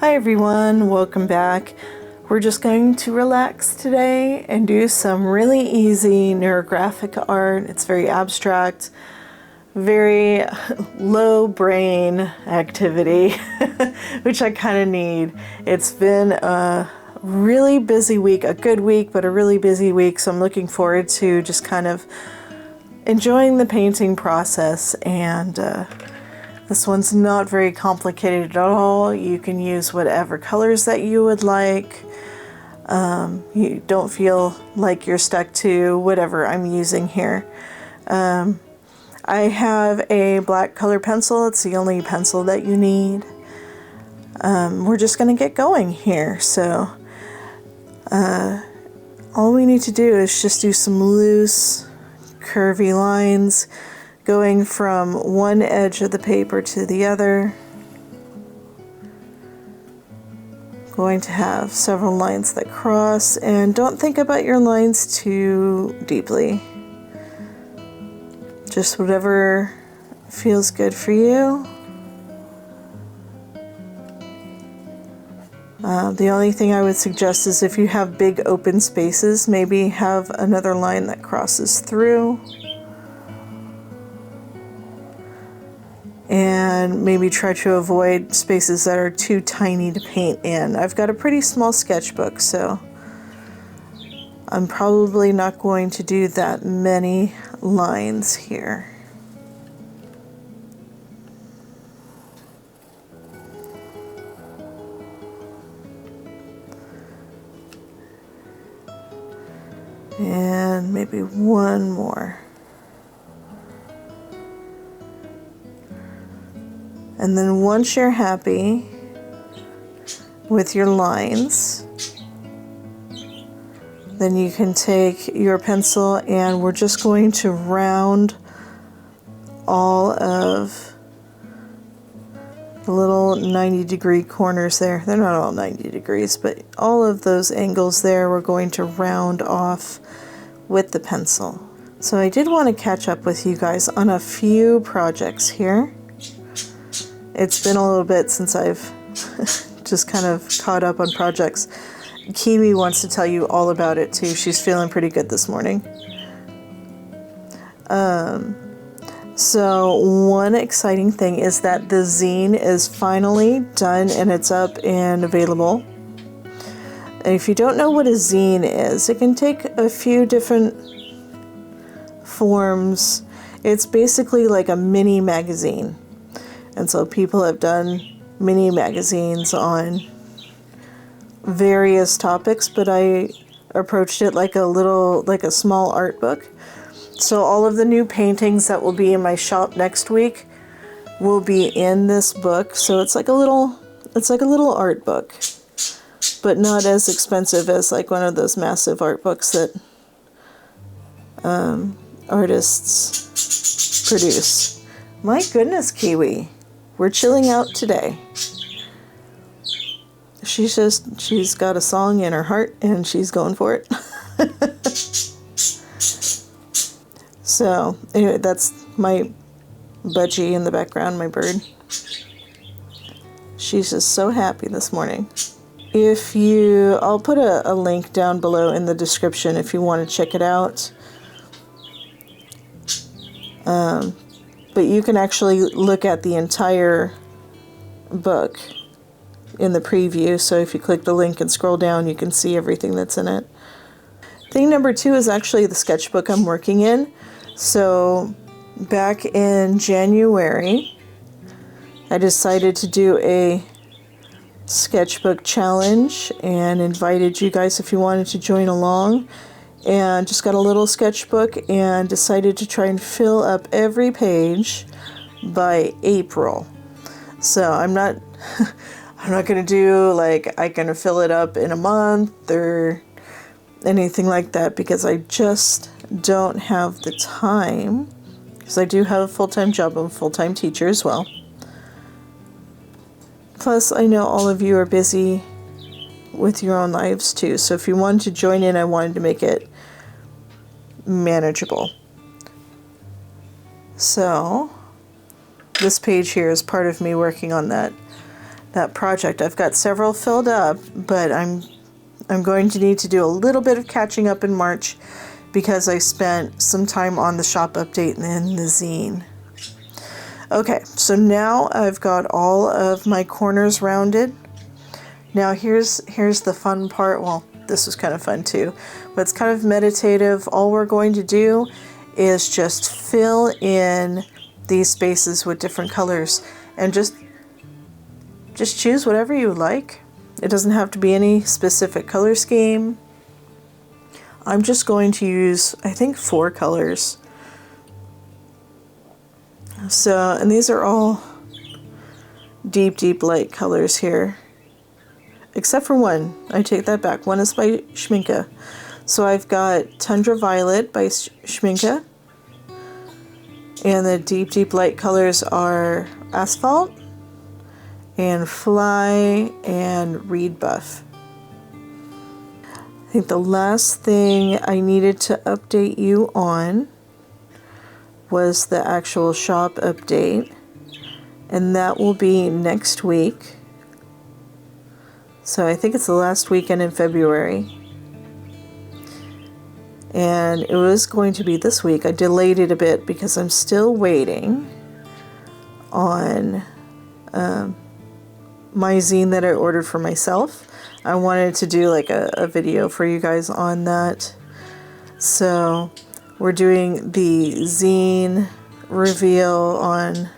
Hi everyone, welcome back. We're just going to relax today and do some really easy neurographic art. It's very abstract, very low brain activity, which I kind of need. It's been a really busy week, a good week, but a really busy week, so I'm looking forward to just kind of enjoying the painting process. And this one's not very complicated at all. You can use whatever colors that you would like. You don't feel like you're stuck to whatever I'm using here. I have a black color pencil. It's the only pencil that you need. We're just going to get going here. So all we need to do is just do some loose, curvy lines going from one edge of the paper to the other. Going to have several lines that cross, and don't think about your lines too deeply. Just whatever feels good for you. The only thing I would suggest is if you have big open spaces, maybe have another line that crosses through. And maybe try to avoid spaces that are too tiny to paint in. I've got a pretty small sketchbook, so I'm probably not going to do that many lines here. And maybe one more. And then once you're happy with your lines, then you can take your pencil and we're just going to round all of the little 90-degree corners there. They're not all 90 degrees, but all of those angles there we're going to round off with the pencil. So I did want to catch up with you guys on a few projects here. It's been a little bit since I've just kind of caught up on projects. Kiwi wants to tell you all about it too. She's feeling pretty good this morning. So one exciting thing is that the zine is finally done and it's up and available. And if you don't know what a zine is, it can take a few different forms. It's basically like a mini magazine. And so people have done mini magazines on various topics, but I approached it like a small art book. So all of the new paintings that will be in my shop next week will be in this book. So it's like a little art book, but not as expensive as like one of those massive art books that artists produce. My goodness, Kiwi. We're chilling out today. She's got a song in her heart and she's going for it. So anyway, that's my budgie in the background, my bird. She's just so happy this morning. I'll put a link down below in the description if you want to check it out. But you can actually look at the entire book in the preview. So if you click the link and scroll down, you can see everything that's in it. Thing number 2 is actually the sketchbook I'm working in. So back in January, I decided to do a sketchbook challenge and invited you guys if you wanted to join along. And just got a little sketchbook and decided to try and fill up every page by April. So I'm not going to do like I'm going to fill it up in a month or anything like that, because I just don't have the time, because I do have a full-time job. I'm a full-time teacher as well. Plus I know all of you are busy with your own lives too. So if you wanted to join in, I wanted to make it manageable. So this page here is part of me working on that that project. I've got several filled up, but I'm going to need to do a little bit of catching up in March because I spent some time on the shop update and the zine. Okay, so now I've got all of my corners rounded. Now here's the fun part. Well, this was kind of fun too, but it's kind of meditative. All we're going to do is just fill in these spaces with different colors and just choose whatever you like. It doesn't have to be any specific color scheme. I'm just going to use, I think, 4 colors. So, and these are all deep light colors here. Except for one. I take that back. One is by Schminke. So I've got Tundra Violet by Schminke. And the deep light colors are Asphalt and Fly and Reed Buff. I think the last thing I needed to update you on was the actual shop update, and that will be next week. So I think it's the last weekend in February. And it was going to be this week. I delayed it a bit because I'm still waiting on my zine that I ordered for myself. I wanted to do like a video for you guys on that. So we're doing the zine reveal on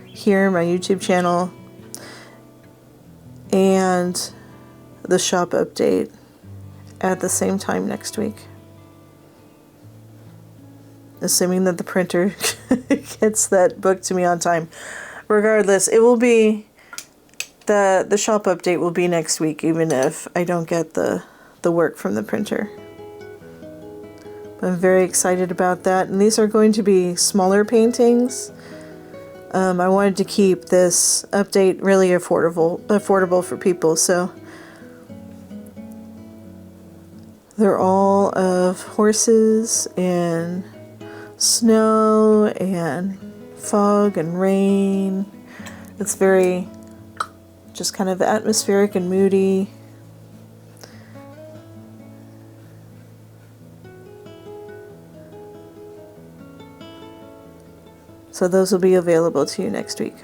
here, my YouTube channel, and the shop update at the same time next week. Assuming that the printer gets that book to me on time. Regardless, it will be, the shop update will be next week, even if I don't get the work from the printer. I'm very excited about that. And these are going to be smaller paintings. I wanted to keep this update really affordable for people, so they're all of horses and snow and fog and rain. It's very just kind of atmospheric and moody. So those will be available to you next week.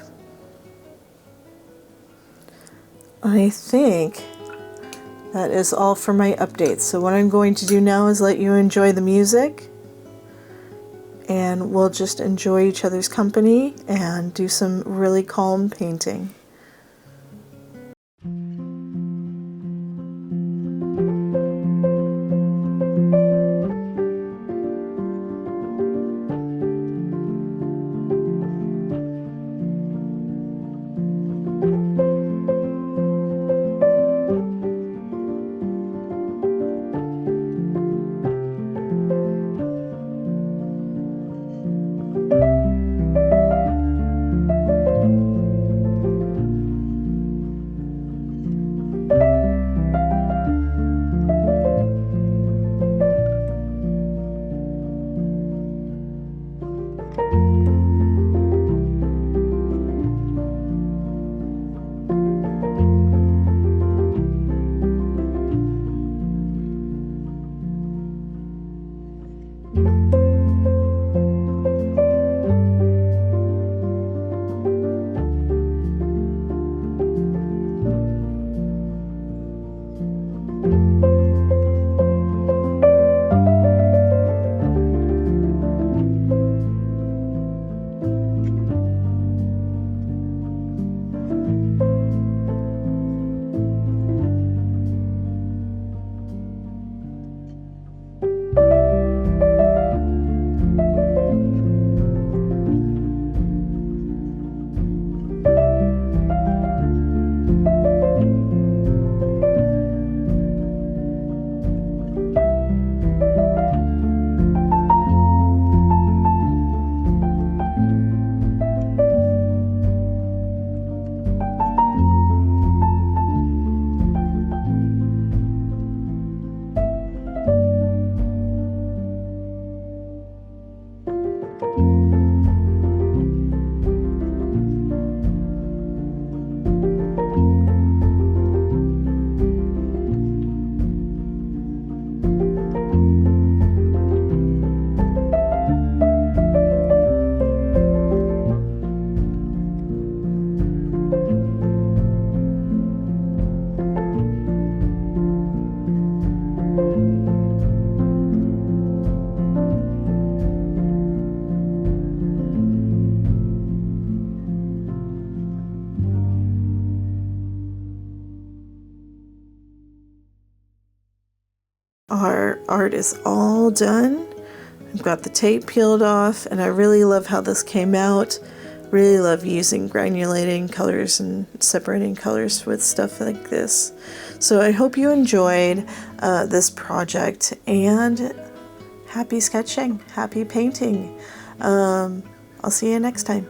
I think that is all for my updates. So what I'm going to do now is let you enjoy the music, and we'll just enjoy each other's company and do some really calm painting. Our art is all done. I've got the tape peeled off, and I really love how this came out. Really love using granulating colors and separating colors with stuff like this. So I hope you enjoyed this project, and happy sketching, happy painting. I'll see you next time.